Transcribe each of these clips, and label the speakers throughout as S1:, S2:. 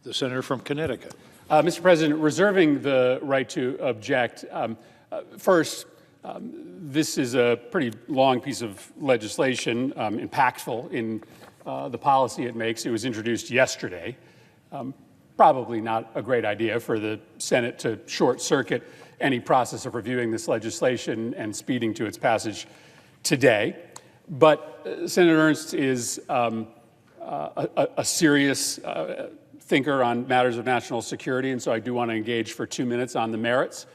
S1: The senator from Connecticut.
S2: Mr. President, reserving the right to object, first, this is a pretty long piece of legislation, impactful in the policy it makes. It was introduced yesterday. Probably not a great idea for the Senate to short circuit any process of reviewing this legislation and speeding to its passage today. But Senator Ernst is a serious thinker on matters of national security, and so I do want to engage for 2 minutes on the merits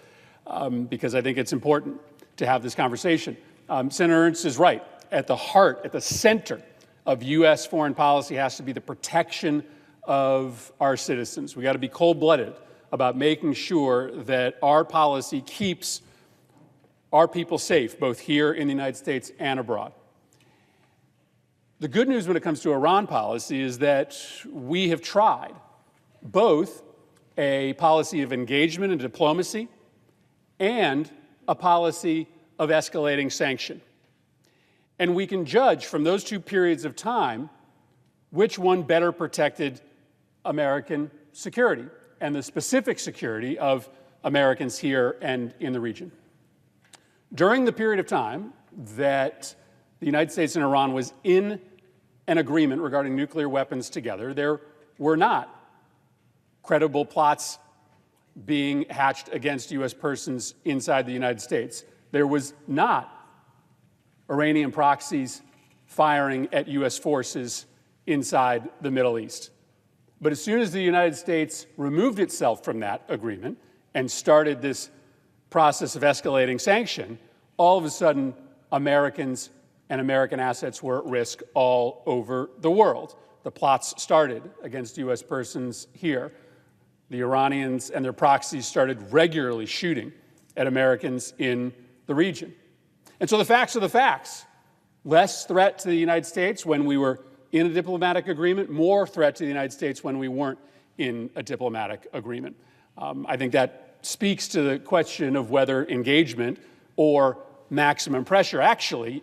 S2: because I think it's important to have this conversation. Senator Ernst is right. At the heart, at the center of U.S. foreign policy has to be the protection of our citizens. We got to be cold-blooded about making sure that our policy keeps our people safe, both here in the United States and abroad. The good news when it comes to Iran policy is that we have tried both a policy of engagement and diplomacy and a policy of escalating sanction. And we can judge from those two periods of time which one better protected American security and the specific security of Americans here and in the region. During the period of time that the United States and Iran was in an agreement regarding nuclear weapons together, there were not credible plots being hatched against U.S. persons inside the United States. There was not Iranian proxies firing at U.S. forces inside the Middle East. But as soon as the United States removed itself from that agreement and started this process of escalating sanction, all of a sudden Americans and American assets were at risk all over the world. The plots started against U.S. persons here. The Iranians and their proxies started regularly shooting at Americans in the region. And so the facts are the facts. Less threat to the United States when we were in a diplomatic agreement, more threat to the United States when we weren't in a diplomatic agreement. I think that speaks to the question of whether engagement or maximum pressure actually,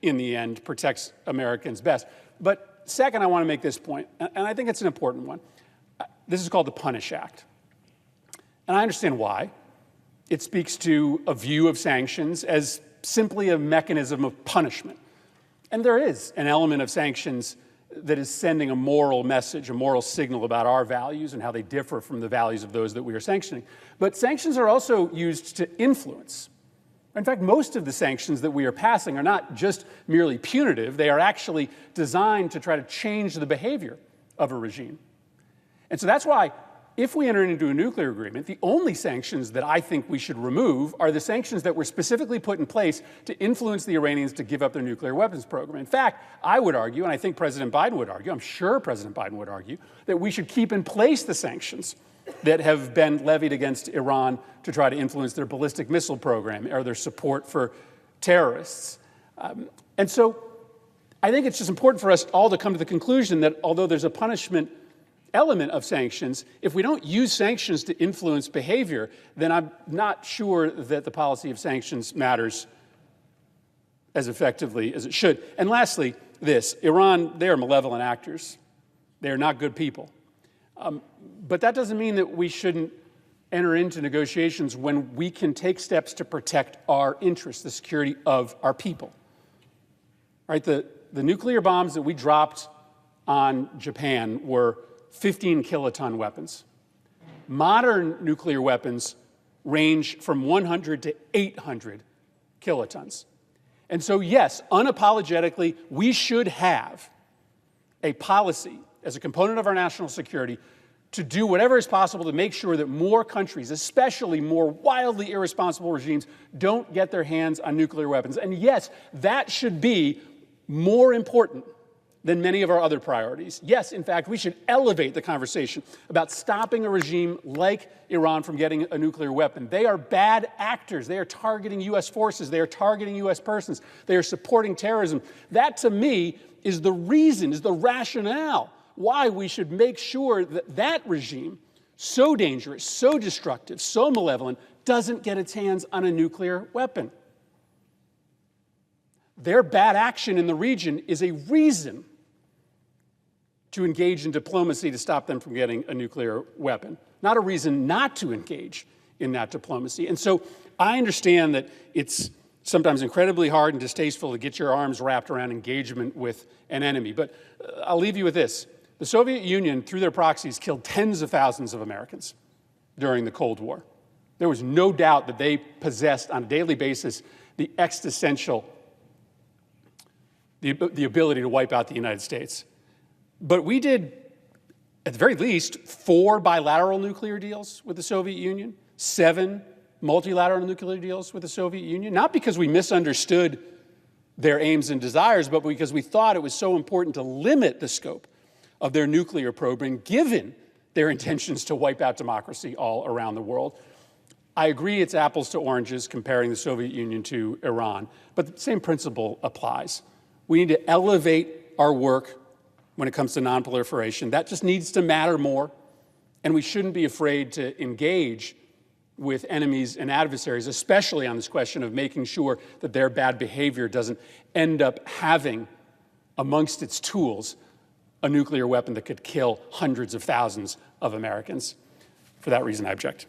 S2: in the end, protects Americans best. But second, I want to make this point, and I think it's an important one. This is called the Punish Act. And I understand why. It speaks to a view of sanctions as simply a mechanism of punishment. And there is an element of sanctions that is sending a moral message, a moral signal about our values and how they differ from the values of those that we are sanctioning. But sanctions are also used to influence. In fact, most of the sanctions that we are passing are not just merely punitive. They are actually designed to try to change the behavior of a regime. And so that's why, if we enter into a nuclear agreement, the only sanctions that I think we should remove are the sanctions that were specifically put in place to influence the Iranians to give up their nuclear weapons program. In fact, I would argue, and I think President Biden would argue, I'm sure President Biden would argue, that we should keep in place the sanctions that have been levied against Iran to try to influence their ballistic missile program or their support for terrorists. And so I think it's just important for us all to come to the conclusion that although there's a punishment element of sanctions, if we don't use sanctions to influence behavior, then I'm not sure that the policy of sanctions matters as effectively as it should. And lastly, this, Iran, they are malevolent actors. They are not good people. But that doesn't mean that we shouldn't enter into negotiations when we can take steps to protect our interests, the security of our people. Right? The nuclear bombs that we dropped on Japan were 15 kiloton weapons. Modern nuclear weapons range from 100 to 800 kilotons. And so, yes, unapologetically, we should have a policy as a component of our national security to do whatever is possible to make sure that more countries, especially more wildly irresponsible regimes, don't get their hands on nuclear weapons. And yes, that should be more important than many of our other priorities. Yes, in fact, we should elevate the conversation about stopping a regime like Iran from getting a nuclear weapon. They are bad actors. They are targeting U.S. forces. They are targeting U.S. persons. They are supporting terrorism. That, to me, is the reason, is the rationale why we should make sure that that regime, so dangerous, so destructive, so malevolent, doesn't get its hands on a nuclear weapon. Their bad action in the region is a reason to engage in diplomacy to stop them from getting a nuclear weapon, not a reason not to engage in that diplomacy. And so I understand that it's sometimes incredibly hard and distasteful to get your arms wrapped around engagement with an enemy. But I'll leave you with this. The Soviet Union, through their proxies, killed tens of thousands of Americans during the Cold War. There was no doubt that they possessed on a daily basis the existential, the ability to wipe out the United States. But we did, at the very least, 4 bilateral nuclear deals with the Soviet Union, 7 multilateral nuclear deals with the Soviet Union, not because we misunderstood their aims and desires, but because we thought it was so important to limit the scope of their nuclear program, given their intentions to wipe out democracy all around the world. I agree it's apples to oranges comparing the Soviet Union to Iran, but the same principle applies. We need to elevate our work when it comes to nonproliferation. That just needs to matter more, and we shouldn't be afraid to engage with enemies and adversaries, especially on this question of making sure that their bad behavior doesn't end up having amongst its tools a nuclear weapon that could kill hundreds of thousands of Americans. For that reason, I object.